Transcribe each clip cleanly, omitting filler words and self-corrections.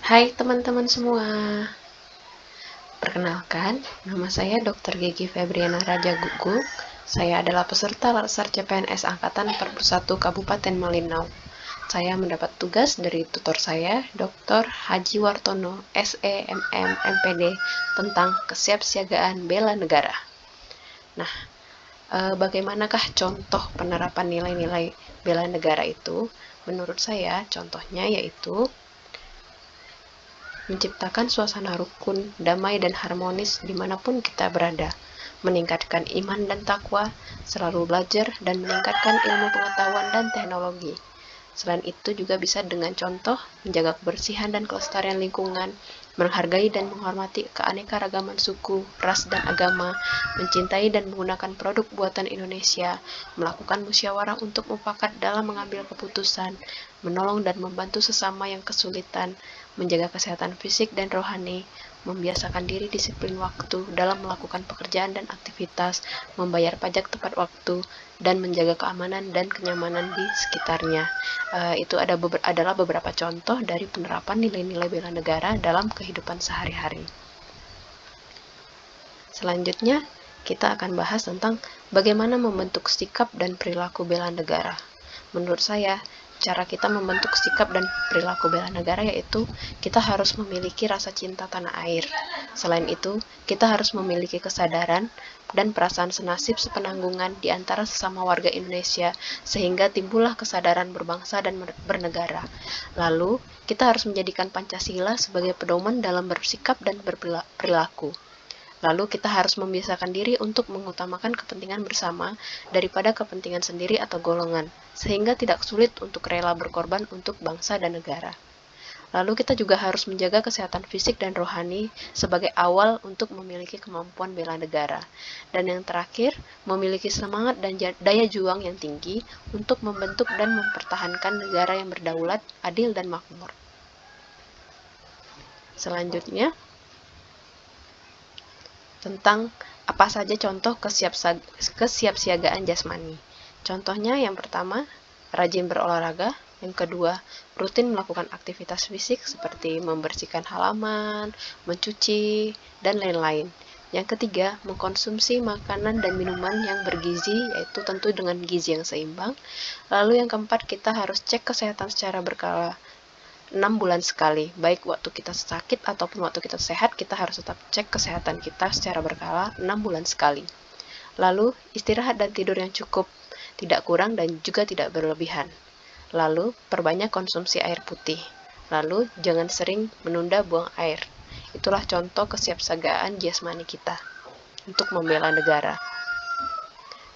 Hai teman-teman semua, perkenalkan, nama saya Dr. Gigi Febriana Raja Guguk. Saya adalah peserta Latsar CPNS Angkatan 41 Kabupaten Malinau. Saya mendapat tugas dari tutor saya, Dr. Haji Wartono, SEMM MPD, tentang kesiapsiagaan bela negara. Nah, bagaimanakah contoh penerapan nilai-nilai bela negara itu? Menurut saya, contohnya yaitu menciptakan suasana rukun, damai, dan harmonis dimanapun kita berada, meningkatkan iman dan takwa, selalu belajar, dan meningkatkan ilmu pengetahuan dan teknologi. Selain itu juga bisa dengan contoh menjaga kebersihan dan kelestarian lingkungan, menghargai dan menghormati keanekaragaman suku, ras, dan agama, mencintai dan menggunakan produk buatan Indonesia, melakukan musyawarah untuk mufakat dalam mengambil keputusan, menolong dan membantu sesama yang kesulitan, menjaga kesehatan fisik dan rohani, membiasakan diri disiplin waktu dalam melakukan pekerjaan dan aktivitas, membayar pajak tepat waktu, dan menjaga keamanan dan kenyamanan di sekitarnya. Itu adalah beberapa contoh dari penerapan nilai-nilai bela negara dalam kehidupan sehari-hari. Selanjutnya, kita akan bahas tentang bagaimana membentuk sikap dan perilaku bela negara. Menurut saya, cara kita membentuk sikap dan perilaku bela negara yaitu kita harus memiliki rasa cinta tanah air. Selain itu, kita harus memiliki kesadaran dan perasaan senasib sepenanggungan di antara sesama warga Indonesia sehingga timbullah kesadaran berbangsa dan bernegara. Lalu, kita harus menjadikan Pancasila sebagai pedoman dalam bersikap dan berperilaku. Lalu kita harus membiasakan diri untuk mengutamakan kepentingan bersama daripada kepentingan sendiri atau golongan, sehingga tidak sulit untuk rela berkorban untuk bangsa dan negara. Lalu kita juga harus menjaga kesehatan fisik dan rohani sebagai awal untuk memiliki kemampuan bela negara. Dan yang terakhir, memiliki semangat dan daya juang yang tinggi untuk membentuk dan mempertahankan negara yang berdaulat, adil, dan makmur. Selanjutnya, tentang apa saja contoh kesiapsiagaan jasmani. Contohnya yang pertama, rajin berolahraga. Yang kedua, rutin melakukan aktivitas fisik seperti membersihkan halaman, mencuci, dan lain-lain. Yang ketiga, mengkonsumsi makanan dan minuman yang bergizi, yaitu tentu dengan gizi yang seimbang. Lalu yang keempat, kita harus cek kesehatan secara berkala 6 bulan sekali, baik waktu kita sakit ataupun waktu kita sehat, kita harus tetap cek kesehatan kita secara berkala 6 bulan sekali. Lalu, istirahat dan tidur yang cukup, tidak kurang dan juga tidak berlebihan. Lalu, perbanyak konsumsi air putih. Lalu, jangan sering menunda buang air. Itulah contoh kesiapsiagaan jasmani kita untuk membela negara.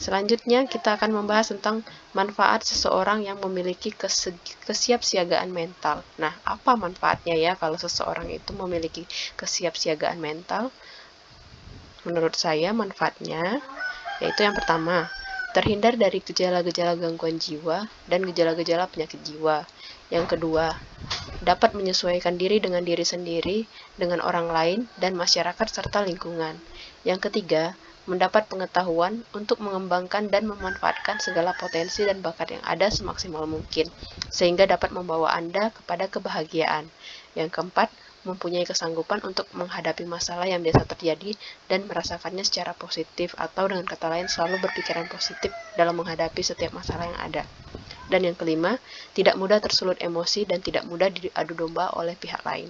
Selanjutnya, kita akan membahas tentang manfaat seseorang yang memiliki kesiapsiagaan mental. Nah, apa manfaatnya ya kalau seseorang itu memiliki kesiapsiagaan mental? Menurut saya, manfaatnya yaitu yang pertama, terhindar dari gejala-gejala gangguan jiwa dan gejala-gejala penyakit jiwa. Yang kedua, dapat menyesuaikan diri dengan diri sendiri, dengan orang lain, dan masyarakat serta lingkungan. Yang ketiga, mendapat pengetahuan untuk mengembangkan dan memanfaatkan segala potensi dan bakat yang ada semaksimal mungkin, sehingga dapat membawa Anda kepada kebahagiaan. Yang keempat, mempunyai kesanggupan untuk menghadapi masalah yang biasa terjadi dan merasakannya secara positif, atau dengan kata lain selalu berpikiran positif dalam menghadapi setiap masalah yang ada. Dan yang kelima, tidak mudah tersulut emosi dan tidak mudah diadu domba oleh pihak lain.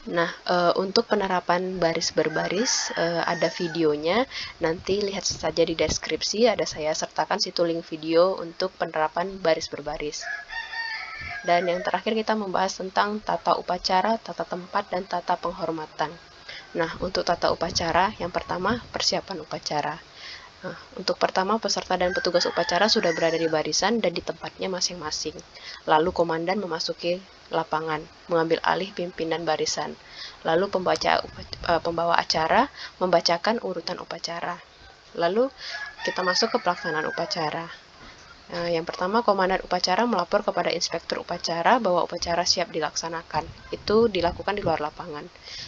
Nah, untuk penerapan baris berbaris ada videonya, nanti lihat saja di deskripsi, ada saya sertakan situ link video untuk penerapan baris berbaris. Dan yang terakhir kita membahas tentang tata upacara, tata tempat, dan tata penghormatan. Nah, untuk tata upacara, yang pertama persiapan upacara. Nah, untuk pertama, peserta dan petugas upacara sudah berada di barisan dan di tempatnya masing-masing. Lalu komandan memasuki lapangan, mengambil alih pimpinan barisan. Lalu pembawa acara membacakan urutan upacara. Lalu kita masuk ke pelaksanaan upacara. Yang pertama, komandan upacara melapor kepada inspektur upacara bahwa upacara siap dilaksanakan. Itu dilakukan di luar lapangan.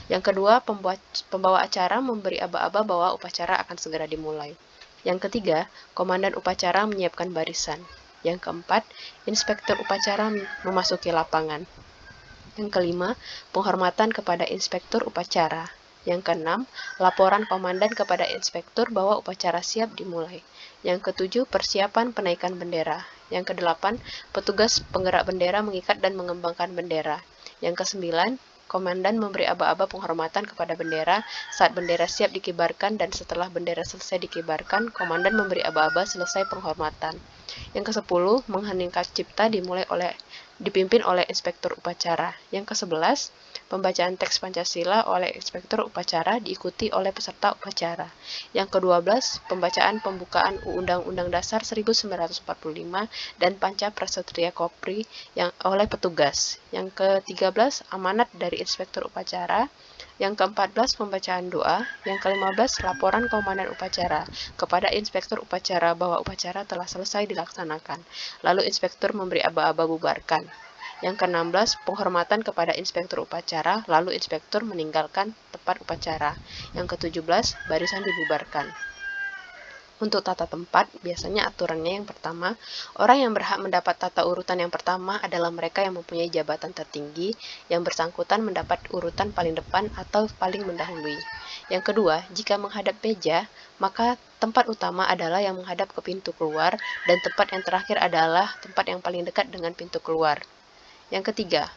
Yang kedua, pembawa acara memberi aba-aba bahwa upacara akan segera dimulai. Yang ketiga, komandan upacara menyiapkan barisan. Yang keempat, inspektur upacara memasuki lapangan. Yang kelima, penghormatan kepada inspektur upacara. Yang keenam, laporan komandan kepada inspektur bahwa upacara siap dimulai. Yang ketujuh, persiapan penaikan bendera. Yang kedelapan, petugas penggerak bendera mengikat dan mengembangkan bendera. Yang kesembilan, komandan memberi aba-aba penghormatan kepada bendera saat bendera siap dikibarkan, dan setelah bendera selesai dikibarkan, komandan memberi aba-aba selesai penghormatan. Yang ke-10, mengheningkan cipta dipimpin oleh inspektur upacara. Yang ke-11, pembacaan teks Pancasila oleh inspektur upacara diikuti oleh peserta upacara. Yang ke-12, pembacaan pembukaan Undang-Undang Dasar 1945 dan Panca Prasetya Kopri yang oleh petugas. Yang ke-13, amanat dari inspektur upacara. Yang ke-14, pembacaan doa. Yang ke-15, laporan komandan upacara kepada inspektur upacara bahwa upacara telah selesai dilaksanakan. Lalu inspektur memberi aba-aba bubarkan. Yang ke-16, penghormatan kepada inspektur upacara, lalu inspektur meninggalkan tempat upacara. Yang ke-17, barisan dibubarkan. Untuk tata tempat, biasanya aturannya yang pertama, orang yang berhak mendapat tata urutan yang pertama adalah mereka yang mempunyai jabatan tertinggi, yang bersangkutan mendapat urutan paling depan atau paling mendahului. Yang kedua, jika menghadap meja, maka tempat utama adalah yang menghadap ke pintu keluar, dan tempat yang terakhir adalah tempat yang paling dekat dengan pintu keluar. Yang ketiga,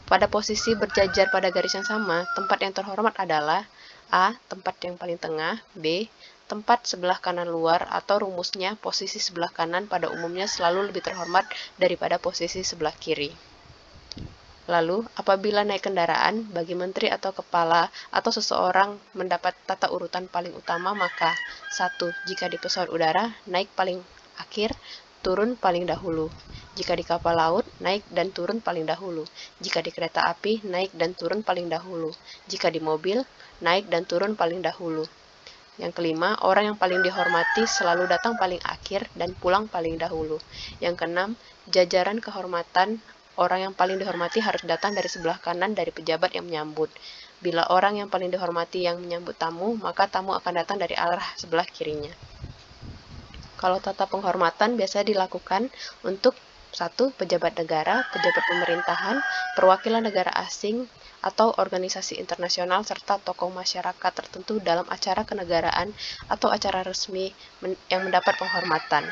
pada posisi berjajar pada garis yang sama, tempat yang terhormat adalah A. Tempat yang paling tengah, B. Tempat sebelah kanan luar, atau rumusnya posisi sebelah kanan pada umumnya selalu lebih terhormat daripada posisi sebelah kiri. Lalu, apabila naik kendaraan, bagi menteri atau kepala atau seseorang mendapat tata urutan paling utama, maka 1. Jika di pesawat udara, naik paling akhir, turun paling dahulu. Jika di kapal laut, naik dan turun paling dahulu. Jika di kereta api, naik dan turun paling dahulu. Jika di mobil, naik dan turun paling dahulu. Yang kelima, orang yang paling dihormati selalu datang paling akhir dan pulang paling dahulu. Yang keenam, jajaran kehormatan, orang yang paling dihormati harus datang dari sebelah kanan dari pejabat yang menyambut. Bila orang yang paling dihormati yang menyambut tamu, maka tamu akan datang dari arah sebelah kirinya. Kalau tata penghormatan biasa dilakukan untuk 1. Pejabat negara, pejabat pemerintahan, perwakilan negara asing, atau organisasi internasional, serta tokoh masyarakat tertentu dalam acara kenegaraan atau acara resmi yang mendapat penghormatan.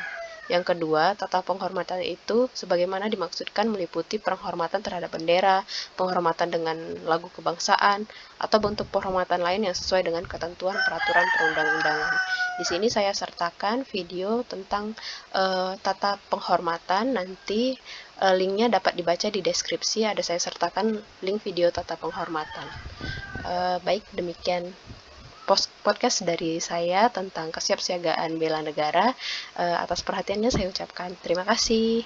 Yang kedua, tata penghormatan itu sebagaimana dimaksudkan meliputi penghormatan terhadap bendera, penghormatan dengan lagu kebangsaan, atau bentuk penghormatan lain yang sesuai dengan ketentuan peraturan perundang-undangan. Di sini saya sertakan video tentang tata penghormatan, nanti linknya dapat dibaca di deskripsi, ada saya sertakan link video tata penghormatan. Baik, demikian podcast dari saya tentang kesiapsiagaan bela negara. Atas perhatiannya saya ucapkan terima kasih.